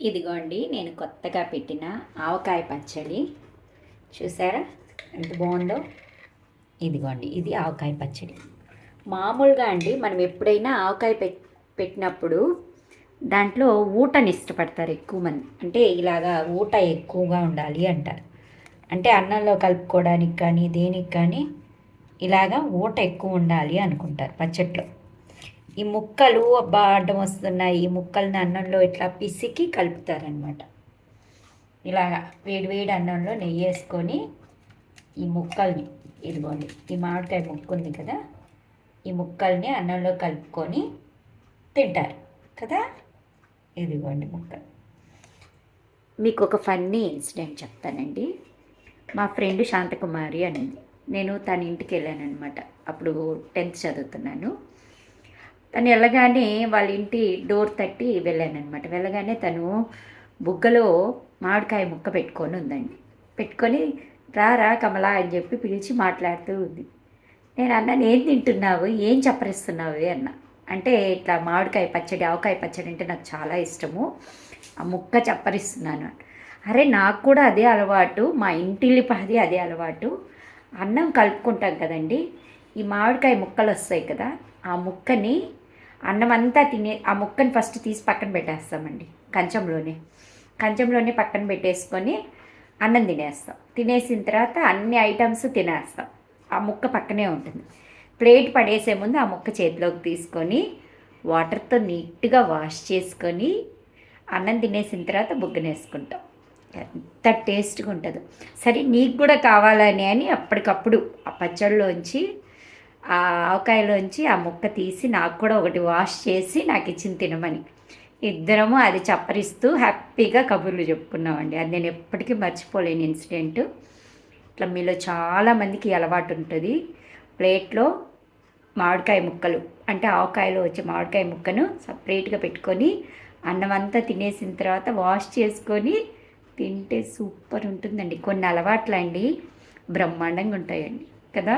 ఇదిగోండి నేను కొత్తగా పెట్టిన ఆవకాయ పచ్చడి. చూసారా ఎంత బాగుందో? ఇదిగోండి ఇది ఆవకాయ పచ్చడి. మామూలుగా అండి మనం ఎప్పుడైనా ఆవకాయ పెట్టినప్పుడు దాంట్లో ఊటని ఇష్టపడతారు ఎక్కువ మంది. అంటే ఇలాగా ఊట ఎక్కువగా ఉండాలి అంటారు. అంటే అన్నంలో కలుపుకోవడానికి కానీ దేనికి కానీ ఇలాగా ఊట ఎక్కువ ఉండాలి అనుకుంటారు పచ్చట్లో. ఈ ముక్కలు అబ్బా అడ్డం వస్తున్నాయి, ఈ ముక్కల్ని అన్నంలో ఇట్లా పిసికి కలుపుతారనమాట. ఇలాగా వేడి వేడి అన్నంలో నెయ్యి వేసుకొని ఈ ముక్కల్ని, ఇదిగోండి ఈ మామిడికాయ ముక్క ఉంది కదా, ఈ ముక్కల్ని అన్నంలో కలుపుకొని తింటారు కదా. ఇదిగోండి ముక్కలు. మీకు ఒక ఫన్నీ ఇన్సిడెంట్ చెప్తానండి. మా ఫ్రెండ్ శాంతకుమారి అనేది, నేను తన ఇంటికి వెళ్ళానమాట. అప్పుడు 10th చదువుతున్నాను. తను వెళ్ళగానే వాళ్ళ ఇంటి డోర్ తట్టి వెళ్ళానమాట. వెళ్ళగానే తను బుగ్గలో మామిడికాయ ముక్క పెట్టుకొని ఉందండి. పెట్టుకొని రా కమలా అని చెప్పి పిలిచి మాట్లాడుతూ ఉంది. నేను అన్నాను, ఏం తింటున్నావు, ఏం చప్పరిస్తున్నావు అన్న. అంటే ఇట్లా మామిడికాయ పచ్చడి, ఆవకాయ పచ్చడి అంటే నాకు చాలా ఇష్టము, ఆ ముక్క చప్పరిస్తున్నాను. అరే నాకు కూడా అదే అలవాటు, మా ఇంటిల్లిపాది అదే అలవాటు. అన్నం కలుపుకుంటాం కదండి, ఈ మామిడికాయ ముక్కలు వస్తాయి కదా, ఆ ముక్కని అన్నం అంతా ఆ ముక్కని ఫస్ట్ తీసి పక్కన పెట్టేస్తామండి. కంచంలోనే పక్కన పెట్టేసుకొని అన్నం తినేస్తాం. తినేసిన తర్వాత అన్ని ఐటమ్స్ తినేస్తాం. ఆ ముక్క పక్కనే ఉంటుంది. ప్లేట్ పడేసే ముందు ఆ ముక్క చేతిలోకి తీసుకొని వాటర్తో నీట్గా వాష్ చేసుకొని అన్నం తినేసిన తర్వాత బుగ్గనేసుకుంటాం. ఎంత టేస్ట్గా ఉంటుందో. సరే నీకు కూడా కావాలని అని అప్పటికప్పుడు ఆ పచ్చళ్ళలోంచి, ఆ ఆవకాయలోంచి ఆ ముక్క తీసి నాకు కూడా ఒకటి వాష్ చేసి నాకు ఇచ్చింది తినమని. ఇద్దరము అది చప్పరిస్తూ హ్యాపీగా కబుర్లు చెప్పుకున్నామండి. అది నేను ఎప్పటికీ మర్చిపోలేని ఇన్సిడెంట్. ఇట్లా మీలో చాలామందికి అలవాటు ఉంటుంది, ప్లేట్లో మామిడికాయ ముక్కలు అంటే ఆవకాయలో వచ్చే మామిడికాయ ముక్కను సపరేట్గా పెట్టుకొని అన్నం అంతా తినేసిన తర్వాత వాష్ చేసుకొని తింటే సూపర్ ఉంటుందండి. కొన్ని అలవాట్లు అండి బ్రహ్మాండంగా ఉంటాయండి కదా.